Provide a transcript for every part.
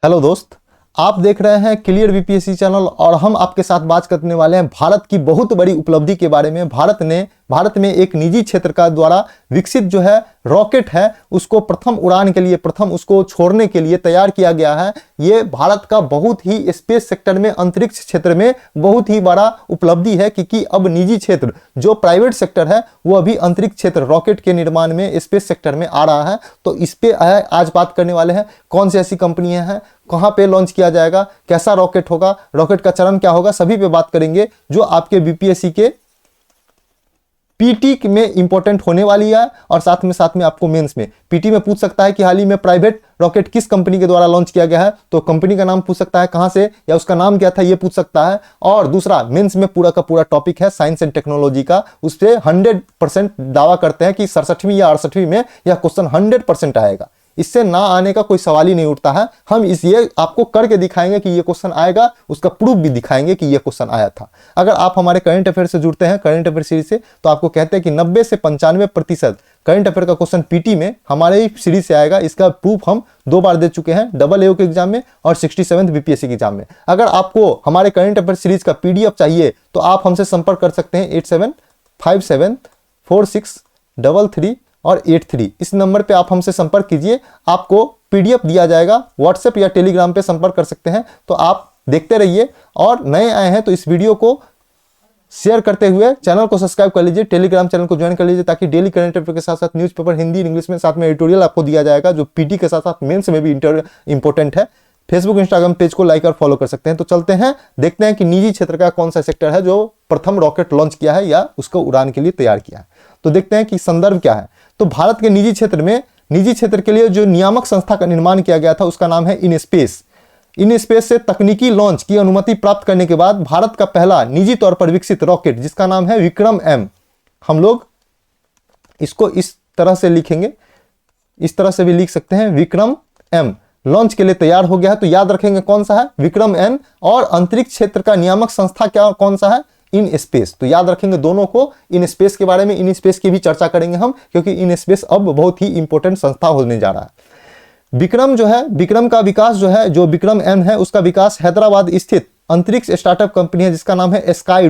Hello दोस्त, आप देख रहे हैं क्लियर बीपीएससी चैनल और हम आपके साथ बात करने वाले हैं भारत की बहुत बड़ी उपलब्धि के बारे में। भारत में एक निजी क्षेत्र का द्वारा विकसित जो है रॉकेट है, उसको प्रथम उड़ान के लिए, प्रथम उसको छोड़ने के लिए तैयार किया गया है। ये भारत का बहुत ही स्पेस सेक्टर में, अंतरिक्ष क्षेत्र में बहुत ही बड़ा उपलब्धि है, क्योंकि अब निजी क्षेत्र जो प्राइवेट सेक्टर है वो अभी अंतरिक्ष क्षेत्र रॉकेट के निर्माण में स्पेस सेक्टर में आ रहा है। तो इस पे आज बात करने वाले हैं, कौन सी ऐसी कंपनियां हैं, कहां पे लॉन्च किया जाएगा, कैसा रॉकेट होगा, रॉकेट का चरण क्या होगा, सभी पे बात करेंगे जो आपके बीपीएससी के पीटी में इंपॉर्टेंट होने वाली है। और साथ में आपको मेंस में पीटी में पूछ सकता है कि हाल ही में प्राइवेट रॉकेट किस कंपनी के द्वारा लॉन्च किया गया है, तो कंपनी का नाम पूछ सकता है, कहां से या उसका नाम क्या था ये पूछ सकता है। और दूसरा, मेंस में पूरा का पूरा टॉपिक है साइंस एंड टेक्नोलॉजी का, उस पर 100% दावा करते हैं कि 67वीं या 68वीं में यह क्वेश्चन 100% आएगा, इससे ना आने का कोई सवाल ही नहीं उठता है। हम ये आपको करके दिखाएंगे कि ये क्वेश्चन आएगा, उसका प्रूफ भी दिखाएंगे कि ये क्वेश्चन आया था। अगर आप हमारे करंट अफेयर से जुड़ते हैं, करंट अफेयर सीरीज से, तो आपको कहते हैं कि 90 से 95% करंट अफेयर का क्वेश्चन पीटी में हमारे ही सीरीज से आएगा। इसका प्रूफ हम 2 बार दे चुके हैं, AA के एग्जाम में और 67th बीपीएससी के एग्जाम में। अगर आपको हमारे करंट अफेयर सीरीज का पीडीएफ चाहिए तो आप हमसे संपर्क कर सकते हैं 87574633 और 83, इस नंबर पे आप हमसे संपर्क कीजिए, आपको पीडीएफ दिया जाएगा। व्हाट्सएप या टेलीग्राम पे संपर्क कर सकते हैं। तो आप देखते रहिए, और नए आए हैं तो इस वीडियो को शेयर करते हुए चैनल को सब्सक्राइब कर लीजिए, टेलीग्राम चैनल को ज्वाइन कर लीजिए, ताकि डेली करंट अफेयर के साथ साथ न्यूज़पेपर हिंदी इंग्लिश में साथ में एडिटोरियल आपको दिया जाएगा, जो पीटी के साथ साथ मेंस में भी इंपॉर्टेंट है। फेसबुक इंस्टाग्राम पेज को लाइक और फॉलो कर सकते हैं। तो चलते हैं, देखते हैं कि निजी क्षेत्र का कौन सा सेक्टर है जो प्रथम रॉकेट लॉन्च किया है या उसको उड़ान के लिए तैयार किया है। तो देखते हैं कि संदर्भ क्या है। तो भारत के निजी क्षेत्र में, निजी क्षेत्र के लिए जो नियामक संस्था का निर्माण किया गया था उसका नाम है इनस्पेस। इनस्पेस से तकनीकी लॉन्च की अनुमति प्राप्त करने के बाद भारत का पहला निजी तौर पर विकसित रॉकेट, जिसका नाम है विक्रम एम, हम लोग इसको इस तरह से लिखेंगे, इस तरह से भी लिख सकते हैं, विक्रम एम लॉन्च के लिए तैयार हो गया है। तो याद रखेंगे कौन सा है, विक्रम एम। और अंतरिक्ष क्षेत्र का नियामक संस्था क्या, कौन सा है, इन स्पेस। तो याद रखेंगे दोनों को। इन स्पेस के बारे में, इन स्पेस की भी चर्चा करेंगे हम, क्योंकि इन स्पेस अब बहुत ही इंपॉर्टेंट संस्था होने जा रहा है। विक्रम जो है, विक्रम का विकास जो है, जो विक्रम एम है, उसका विकास हैदराबाद स्थित अंतरिक्ष स्टार्टअप कंपनी है जिसका नाम है स्काई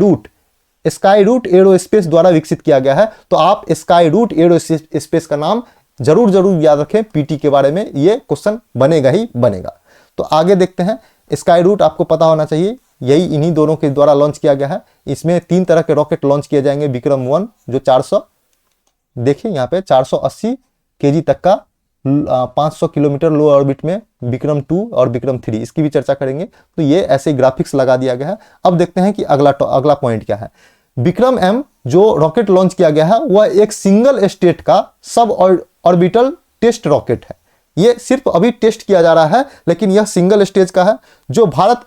रूट एरोस्पेस द्वारा विकसित किया गया है। तो आप स्काई रूट एरोस्पेस का नाम जरूर याद रखें, पीटी के बारे में ये क्वेश्चन बनेगा ही बनेगा। तो आगे देखते हैं। स्काई रूट आपको पता होना चाहिए, यही इन्हीं दोनों के द्वारा लॉन्च किया गया है। इसमें 3 तरह के रॉकेट लॉन्च किए जाएंगे। विक्रम 1 जो 400, देखिए यहाँ पे 480 केजी तक का 500 किलोमीटर लो ऑर्बिट में, विक्रम 2 और विक्रम 3, इसकी भी चर्चा करेंगे। तो ये ऐसे ग्राफिक्स लगा दिया गया है। अब देखते हैं कि अगला पॉइंट क्या है। विक्रम एम जो रॉकेट लॉन्च किया गया है वह एक सिंगल स्टेट का सब ऑर्बिटल टेस्ट रॉकेट है। यह सिर्फ अभी टेस्ट किया जा रहा है, लेकिन यह सिंगल स्टेज का है, जो भारत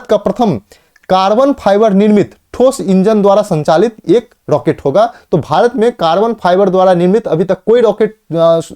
का प्रथम कार्बन फाइबर निर्मित ठोस इंजन द्वारा संचालित एक रॉकेट होगा। तो भारत में कार्बन फाइबर द्वारा निर्मित अभी तक कोई रॉकेट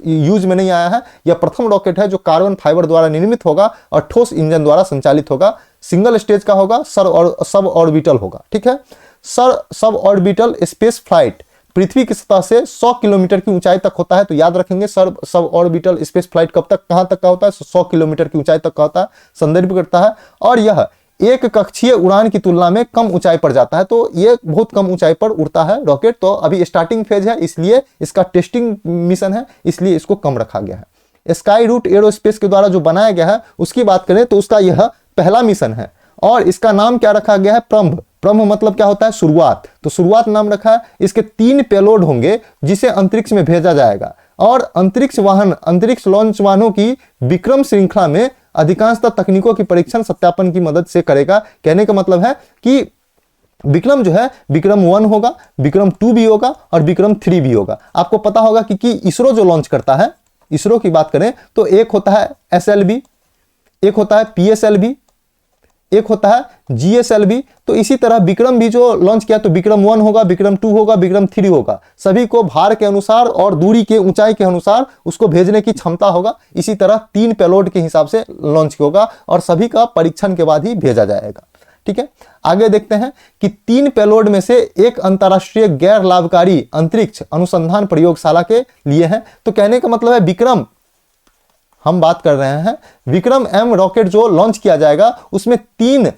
यूज में नहीं आया है। यह प्रथम रॉकेट है जो कार्बन फाइबर द्वारा निर्मित होगा और ठोस इंजन द्वारा संचालित होगा, सिंगल स्टेज का होगा, सब ऑर्बिटल होगा। ठीक है, सब ऑर्बिटल स्पेस फ्लाइट पृथ्वी की सतह से 100 किलोमीटर की ऊंचाई तक होता है। तो याद रखेंगे, सब ऑर्बिटल स्पेस फ्लाइट कब तक, कहां तक का होता है, 100 किलोमीटर की ऊंचाई तक का होता है, संदर्भ करता है। और यह एक कक्षीय उड़ान की तुलना में कम ऊंचाई पर जाता है। तो यह बहुत कम ऊंचाई पर उड़ता है रॉकेट। तो अभी स्टार्टिंग फेज है, इसलिए इसका टेस्टिंग मिशन है, इसलिए इसको कम रखा गया है। स्काई रूट एरोस्पेस के द्वारा जो बनाया गया है उसकी बात करें तो उसका यह पहला मिशन है, और इसका नाम क्या रखा गया है, प्रम्भ। प्रम्भ मतलब क्या होता है, शुरुआत। तो शुरुआत नाम रखा है। इसके 3 पेलोड होंगे जिसे अंतरिक्ष में भेजा जाएगा, और अंतरिक्ष लॉन्च वाहनों की विक्रम श्रृंखला में अधिकांशतः तकनीकों की परीक्षण सत्यापन की मदद से करेगा। कहने का मतलब है कि विक्रम जो है, विक्रम 1 होगा, विक्रम 2 भी होगा और विक्रम 3 भी होगा। आपको पता होगा कि इसरो जो लॉन्च करता है, इसरो की बात करें तो एक होता है SLV, एक होता है PSLV, एक होता है GSLV। तो इसी तरह विक्रम भी जो लॉन्च किया तो विक्रम 1 होगा, विक्रम 2 होगा, विक्रम 3 होगा। सभी को भार के अनुसार और दूरी के ऊंचाई के अनुसार उसको भेजने की क्षमता होगा। इसी तरह 3 पेलोड के हिसाब से लॉन्च होगा और सभी का परीक्षण के बाद ही भेजा जाएगा। ठीक है, आगे देखते हैं कि 3 पेलोड में से एक अंतरराष्ट्रीय गैर लाभकारी अंतरिक्ष अनुसंधान प्रयोगशाला के लिए है। तो कहने का मतलब है विक्रम हम बात कर रहे हैं विक्रम एम रॉकेट जो लॉन्च किया जाएगा उसमें 3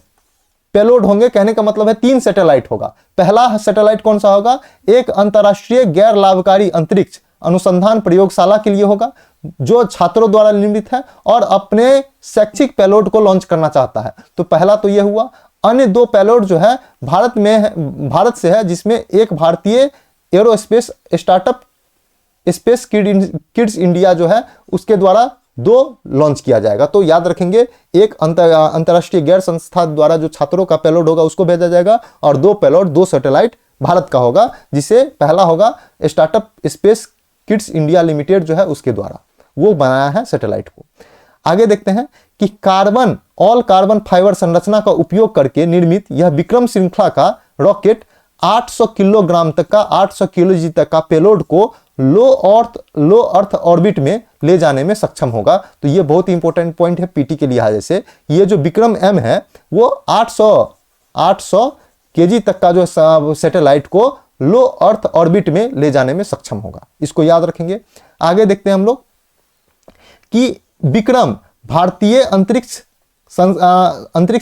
पेलोड होंगे। कहने का मतलब है 3 सैटेलाइट होगा। पहला सैटेलाइट कौन सा होगा? एक अंतर्राष्ट्रीय गैर लाभकारी अंतरिक्ष अनुसंधान प्रयोगशाला के लिए होगा जो छात्रों द्वारा निर्मित है और अपने शैक्षिक पेलोड को लॉन्च करना चाहता है। तो पहला तो यह हुआ। अन्य 2 पेलोड जो है भारत से है, जिसमें एक भारतीय aerospace startup space kids India जो है उसके द्वारा 2 लॉन्च किया जाएगा। तो याद रखेंगे, एक अंतर्राष्ट्रीय गैर संस्था द्वारा जो छात्रों का पेलोड होगा उसको भेजा जाएगा और 2 पेलोड 2 सैटेलाइट भारत का होगा, जिसे पहला होगा startup space kids India limited जो है उसके द्वारा वो बनाया है सैटेलाइट को। आगे देखते हैं कि ऑल कार्बन फाइबर संरचना का उपयोग करके निर्मित यह विक्रम श्रृंखला का रॉकेट 800 किलोग्राम तक का 800 किलोजी तक का पेलोड को लो अर्थ ऑर्बिट में ले जाने में सक्षम होगा। तो ये बहुत ही इंपॉर्टेंट पॉइंट है पीटी के लिहाज से। ये जो विक्रम एम है वो 800 केजी तक का जो सैटेलाइट को लो अर्थ ऑर्बिट में ले जाने में सक्षम होगा। इसको याद रखेंगे। आगे देखते हैं हम लोग कि विक्रम भारतीय अंतरिक्ष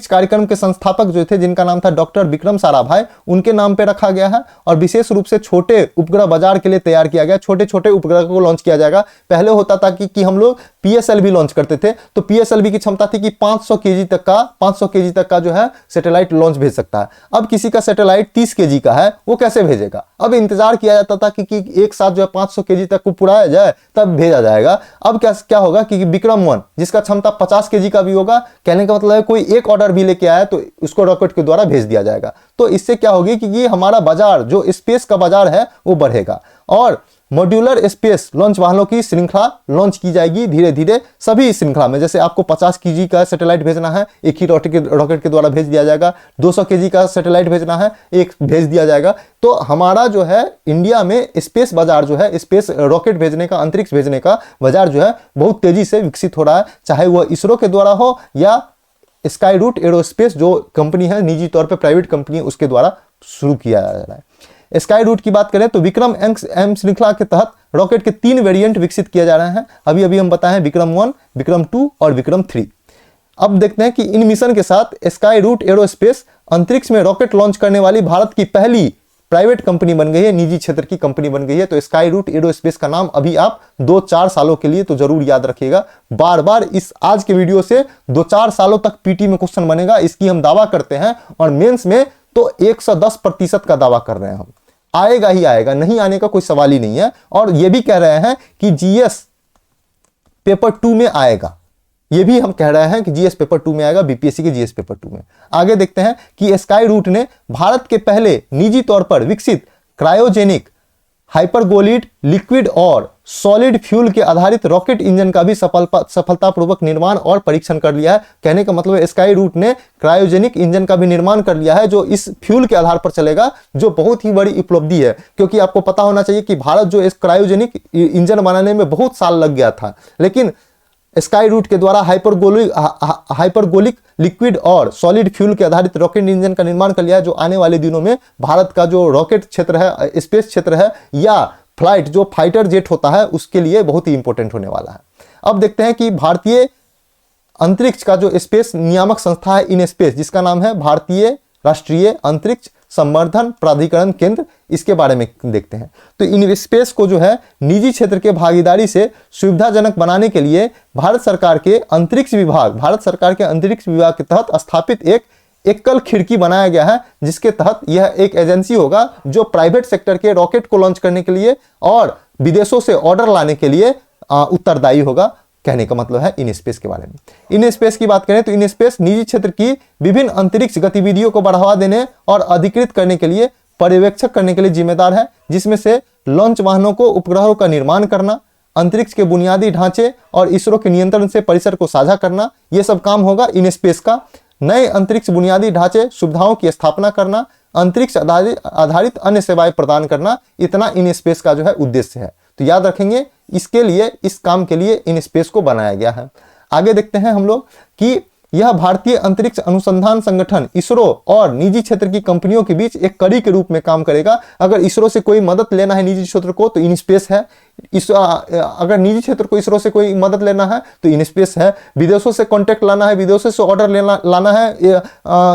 कार्यक्रम के संस्थापक जो थे, जिनका नाम था डॉक्टर विक्रम साराभाई, उनके नाम पे रखा गया है और विशेष रूप से छोटे उपग्रह बाजार के लिए तैयार किया गया। छोटे छोटे उपग्रह को लॉन्च किया जाएगा। पहले होता था कि हम लोग पीएसएलवी लॉन्च करते थे, तो पीएसएलवी की क्षमता थी कि 500 केजी तक का जो है सैटेलाइट लॉन्च भेज सकता है। अब किसी का सैटेलाइट 30 केजी का है, वो कैसे भेजेगा? अब इंतजार किया जाता था कि एक साथ जो है 500 केजी तक को पुराया जाए तब भेजा जाएगा। अब क्या होगा कि विक्रम 1 जिसका क्षमता 50 केजी का भी होगा, कहने का मतलब है कोई एक ऑर्डर भी लेके आया तो उसको रॉकेट के द्वारा भेज दिया जाएगा। तो इससे क्या होगी कि ये हमारा बाजार जो स्पेस का बाजार है वो बढ़ेगा और मॉड्यूलर स्पेस लॉन्च वाहनों की श्रृंखला लॉन्च की जाएगी धीरे धीरे सभी श्रृंखला में। जैसे आपको 50 केजी का सैटेलाइट भेजना है, एक ही रॉकेट के द्वारा भेज दिया जाएगा। 200 केजी का सैटेलाइट भेजना है, एक भेज दिया जाएगा। तो हमारा जो है इंडिया में स्पेस बाजार जो है, स्पेस रॉकेट भेजने का, अंतरिक्ष भेजने का बाजार जो है बहुत तेजी से विकसित हो रहा है। चाहे वह इसरो के द्वारा हो या स्काई रूट एरोस्पेस जो कंपनी है, निजी तौर पे प्राइवेट कंपनी, उसके द्वारा शुरू किया जा रहा है। स्काई रूट की बात करें तो विक्रम एम श्रृंखला के तहत रॉकेट के 3 वेरिएंट विकसित किए जा रहे हैं। अभी हम बताएं विक्रम 1, विक्रम 2 और विक्रम 3। अब देखते हैं कि इन मिशन के साथ स्काई रूट एरोस्पेस अंतरिक्ष में रॉकेट लॉन्च करने वाली भारत की पहली प्राइवेट कंपनी बन गई है, निजी क्षेत्र की कंपनी बन गई है। तो स्काई रूट एरोस्पेस का नाम अभी आप 2-4 सालों के लिए तो जरूर याद रखिएगा। बार बार इस आज के वीडियो से 2-4 सालों तक पीटी में क्वेश्चन बनेगा, इसकी हम दावा करते हैं और मेंस में तो 110% का दावा कर रहे हैं हम। आएगा ही आएगा, नहीं आने का कोई सवाल ही नहीं है। और ये भी कह रहे हैं कि जीएस पेपर 2 में आएगा, ये भी हम कह रहे हैं कि जीएस पेपर 2 में आएगा, बीपीएससी के जीएस पेपर 2 में। आगे देखते हैं कि स्काई रूट ने भारत के पहले निजी तौर पर विकसित क्रायोजेनिक हाइपरगोलिड लिक्विड और सॉलिड फ्यूल के आधारित रॉकेट इंजन का भी सफलतापूर्वक निर्माण और परीक्षण कर लिया है। कहने का मतलब स्काई रूट ने क्रायोजेनिक इंजन का भी निर्माण कर लिया है जो इस फ्यूल के आधार पर चलेगा, जो बहुत ही बड़ी उपलब्धि है। क्योंकि आपको पता होना चाहिए कि भारत जो इस क्रायोजेनिक इंजन बनाने में बहुत साल लग गया था, लेकिन स्काई रूट के द्वारा हाइपरगोलिक लिक्विड और सॉलिड फ्यूल के आधारित रॉकेट इंजन का निर्माण कर लिया है, जो आने वाले दिनों में भारत का जो रॉकेट क्षेत्र है, स्पेस क्षेत्र है या फ्लाइट जो फाइटर जेट होता है, उसके लिए बहुत ही इंपॉर्टेंट होने वाला है। अब देखते हैं कि भारतीय अंतरिक्ष का जो स्पेस नियामक संस्था है इन स्पेस, जिसका नाम है भारतीय राष्ट्रीय अंतरिक्ष संवर्धन प्राधिकरण केंद्र, इसके बारे में देखते हैं। तो इन स्पेस को जो है निजी क्षेत्र के भागीदारी से सुविधाजनक बनाने के लिए भारत सरकार के अंतरिक्ष विभाग के तहत स्थापित एक एकल खिड़की बनाया गया है, जिसके तहत यह एक एजेंसी होगा जो प्राइवेट सेक्टर के रॉकेट को लॉन्च करने के लिए और विदेशों से ऑर्डर लाने के लिए उत्तरदायी होगा। कहने का मतलब है इन स्पेस के बारे में। इन स्पेस की बात करें तो इन स्पेस निजी क्षेत्र की विभिन्न अंतरिक्ष गतिविधियों को बढ़ावा देने और अधिकृत करने के लिए, पर्यवेक्षक करने के लिए जिम्मेदार है, जिसमें से लॉन्च वाहनों को, उपग्रहों का निर्माण करना, अंतरिक्ष के बुनियादी ढांचे और इसरो के नियंत्रण से परिसर को साझा करना, यह सब काम होगा इन स्पेस का। नए अंतरिक्ष बुनियादी ढांचे सुविधाओं की स्थापना करना, अंतरिक्ष आधारित अन्य सेवाएं प्रदान करना, इतना इन स्पेस का जो है उद्देश्य है। तो याद रखेंगे, इसके लिए, इस काम के लिए इन स्पेस को बनाया गया है। आगे देखते हैं हम लोग कि यह भारतीय अंतरिक्ष अनुसंधान संगठन इसरो और निजी क्षेत्र की कंपनियों के बीच एक कड़ी के रूप में काम करेगा। अगर इसरो से कोई मदद लेना है निजी क्षेत्र को तो इन स्पेस है, अगर निजी क्षेत्र को इसरो से कोई मदद लेना है तो इनस्पेस है, विदेशों से कॉन्टैक्ट लाना है, विदेशों से ऑर्डर लाना है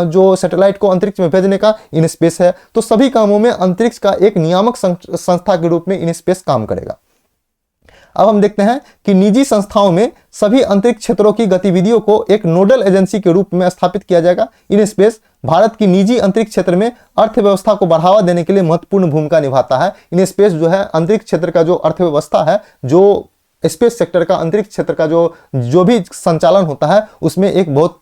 जो सैटेलाइट को अंतरिक्ष में भेजने का, इनस्पेस है। तो सभी कामों में अंतरिक्ष का एक नियामक संस्था के रूप में इनस्पेस काम करेगा। अब हम देखते हैं कि निजी संस्थाओं में सभी अंतरिक्ष क्षेत्रों की गतिविधियों को एक नोडल एजेंसी के रूप में स्थापित किया जाएगा। इनस्पेस भारत की निजी अंतरिक्ष क्षेत्र में अर्थव्यवस्था को बढ़ावा देने के लिए महत्वपूर्ण भूमिका निभाता है। इनस्पेस जो है अंतरिक्ष क्षेत्र का जो अर्थव्यवस्था है, जो स्पेस सेक्टर का, अंतरिक्ष क्षेत्र का जो भी संचालन होता है, उसमें एक बहुत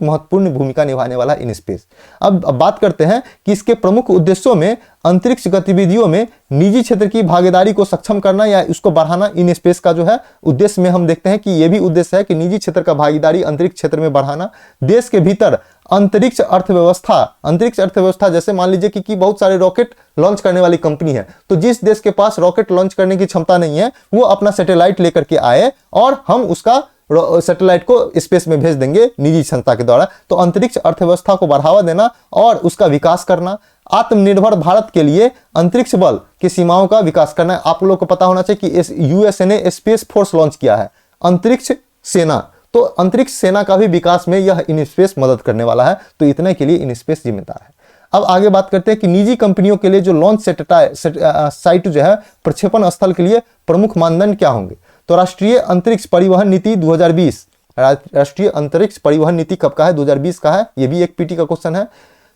महत्वपूर्ण भूमिका निभाने वाला है इनस्पेस। अब बात करते हैं कि इसके प्रमुख उद्देश्यों में अंतरिक्ष गतिविधियों में निजी क्षेत्र की भागीदारी को सक्षम करना या उसको बढ़ाना इनस्पेस का जो है उद्देश्य में हम देखते हैं कि यह भी उद्देश्य है कि निजी क्षेत्र का भागीदारी अंतरिक्ष क्षेत्र में बढ़ाना। देश के भीतर अंतरिक्ष अर्थव्यवस्था जैसे मान लीजिए कि बहुत सारे रॉकेट लॉन्च करने वाली कंपनी है, तो जिस देश के पास रॉकेट लॉन्च करने की क्षमता नहीं है वो अपना सैटेलाइट लेकर के आए और हम उसका सैटेलाइट को स्पेस में भेज देंगे निजी संस्था के द्वारा। तो अंतरिक्ष अर्थव्यवस्था को बढ़ावा देना और उसका विकास करना। आत्मनिर्भर भारत के लिए अंतरिक्ष बल की सीमाओं का विकास करना। आप लोगों को पता होना चाहिए कि यूएसए ने स्पेस फोर्स लॉन्च किया है, अंतरिक्ष सेना, तो अंतरिक्ष सेना का भी विकास में यह इनस्पेस मदद करने वाला है। तो इतने के लिए इनस्पेस जिम्मेदार है। अब आगे बात करते हैं कि निजी कंपनियों के लिए जो लॉन्च साइट जो है, प्रक्षेपण स्थल के लिए प्रमुख मानदंड क्या होंगे। तो राष्ट्रीय अंतरिक्ष परिवहन नीति 2020, राष्ट्रीय अंतरिक्ष परिवहन नीति कब का है, 2020 का है, ये भी एक पीटी का क्वेश्चन है।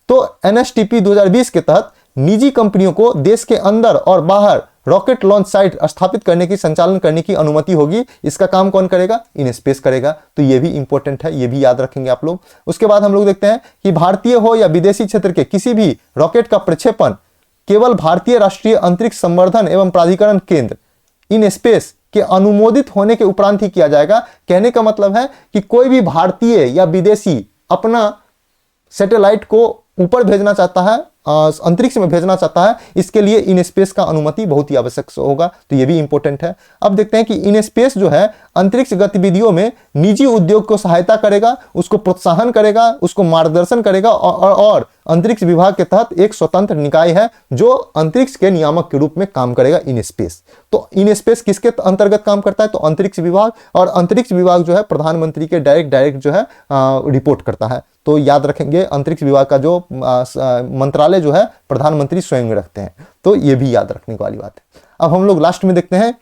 तो एनएसटीपी 2020 के तहत निजी कंपनियों को देश के अंदर और बाहर रॉकेट लॉन्च साइट स्थापित करने की, संचालन करने की अनुमति होगी। इसका काम कौन करेगा, इनस्पेस करेगा। तो ये भी इंपॉर्टेंट है, ये भी याद रखेंगे आप लोग। उसके बाद हम लोग देखते हैं कि भारतीय हो या विदेशी क्षेत्र के किसी भी रॉकेट का प्रक्षेपण केवल भारतीय राष्ट्रीय अंतरिक्ष संवर्धन एवं प्राधिकरण केंद्र इनस्पेस के अनुमोदित होने के उपरांत ही किया जाएगा। कहने का मतलब है कि कोई भी भारतीय या विदेशी अपना सैटेलाइट को ऊपर भेजना चाहता है, अंतरिक्ष में भेजना चाहता है, इसके लिए इनस्पेस का अनुमति बहुत ही आवश्यक होगा। तो ये भी इंपॉर्टेंट है। अब देखते हैं कि इनस्पेस जो है अंतरिक्ष गतिविधियों में निजी उद्योग को सहायता करेगा, उसको प्रोत्साहन करेगा, उसको मार्गदर्शन करेगा और अंतरिक्ष विभाग के तहत एक स्वतंत्र निकाय है जो अंतरिक्ष के नियामक के रूप में काम करेगा, इनस्पेस। तो इनस्पेस किसके अंतर्गत काम करता है, तो अंतरिक्ष विभाग, और अंतरिक्ष विभाग जो है प्रधानमंत्री के डायरेक्ट जो है रिपोर्ट करता है। तो याद रखेंगे अंतरिक्ष विभाग का जो मंत्रालय जो है प्रधानमंत्री स्वयं रखते हैं। तो ये भी याद रखने वाली बात है। अब हम लोग लास्ट में देखते हैं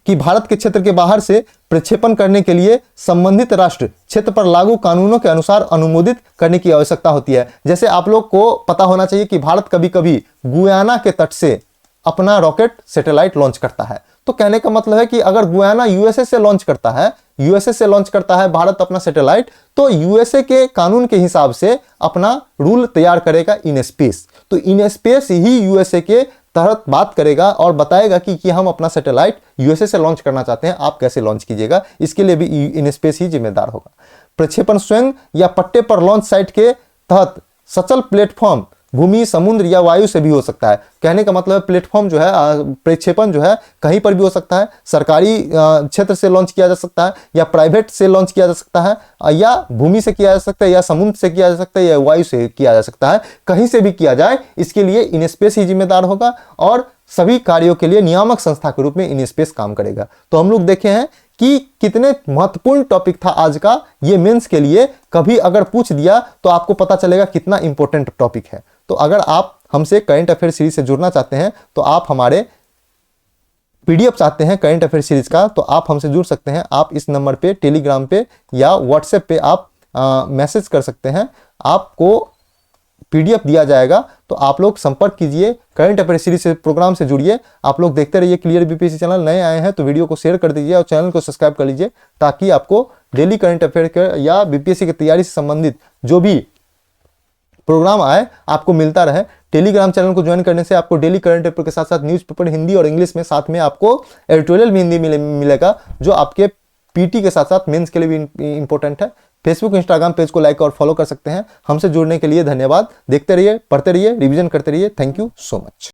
कि भारत के क्षेत्र के बाहर से प्रक्षेपण करने के लिए संबंधित राष्ट्र क्षेत्र पर लागू कानूनों के अनुसार अनुमोदित करने की आवश्यकता होती है। जैसे आप लोग को पता होना चाहिए कि भारत कभी कभी गुयाना के तट से अपना रॉकेट सैटेलाइट लॉन्च करता है। तो कहने का मतलब है कि अगर गुयाना यूएसए से लॉन्च करता है भारत अपना सैटेलाइट, तो यूएसए के कानून के हिसाब से अपना रूल तैयार करेगा इनस्पेस। तो इनस्पेस ही यूएसए के तहत बात करेगा और बताएगा कि हम अपना सैटेलाइट यूएसए से लॉन्च करना चाहते हैं, आप कैसे लॉन्च कीजिएगा। इसके लिए भी इनस्पेस ही जिम्मेदार होगा। प्रक्षेपण स्वयं या पट्टे पर लॉन्च साइट के तहत सचल प्लेटफॉर्म भूमि, समुद्र या वायु से भी हो सकता है। कहने का मतलब प्लेटफॉर्म जो है, प्रक्षेपण जो है कहीं पर भी हो सकता है। सरकारी क्षेत्र से लॉन्च किया जा सकता है या प्राइवेट से लॉन्च किया जा सकता है, या भूमि से किया जा सकता है, या समुद्र से किया जा सकता है, या वायु से किया जा सकता है। कहीं से भी किया जाए, इसके लिए इनस्पेस ही जिम्मेदार होगा और सभी कार्यों के लिए नियामक संस्था के रूप में इनस्पेस काम करेगा। तो हम लोग देखे हैं कि कितने महत्वपूर्ण टॉपिक था आज का। ये मेंस के लिए कभी अगर पूछ दिया तो आपको पता चलेगा कितना इंपॉर्टेंट टॉपिक है। तो अगर आप हमसे करंट अफेयर सीरीज से जुड़ना चाहते हैं, तो आप हमारे पीडीएफ चाहते हैं करंट अफेयर सीरीज का, तो आप हमसे जुड़ सकते हैं। आप इस नंबर पे, टेलीग्राम पे या व्हाट्सएप पे आप मैसेज कर सकते हैं। आपको पीडीएफ दिया जाएगा, तो आप लोग संपर्क कीजिए, करंट अफेयर सीरीज से प्रोग्राम से जुड़िए। आप लोग देखते रहिए क्लियर बीपीएससी चैनल। नए आए हैं तो वीडियो को शेयर कर दीजिए और चैनल को सब्सक्राइब कर लीजिए, ताकि आपको डेली करंट अफेयर के या बीपीएससी की तैयारी से संबंधित जो भी प्रोग्राम आए आपको मिलता रहे। टेलीग्राम चैनल को ज्वाइन करने से आपको डेली करंट अफेयर के साथ साथ न्यूज़पेपर हिंदी और इंग्लिश में, साथ में आपको एडिटोरियल भी हिंदी मिलेगा, जो आपके पीटी के साथ साथ मेंस के लिए भी इंपॉर्टेंट है। फेसबुक, इंस्टाग्राम पेज को लाइक और फॉलो कर सकते हैं। हमसे जुड़ने के लिए धन्यवाद। देखते रहिए, पढ़ते रहिए, रिवीजन करते रहिए। Thank you so much.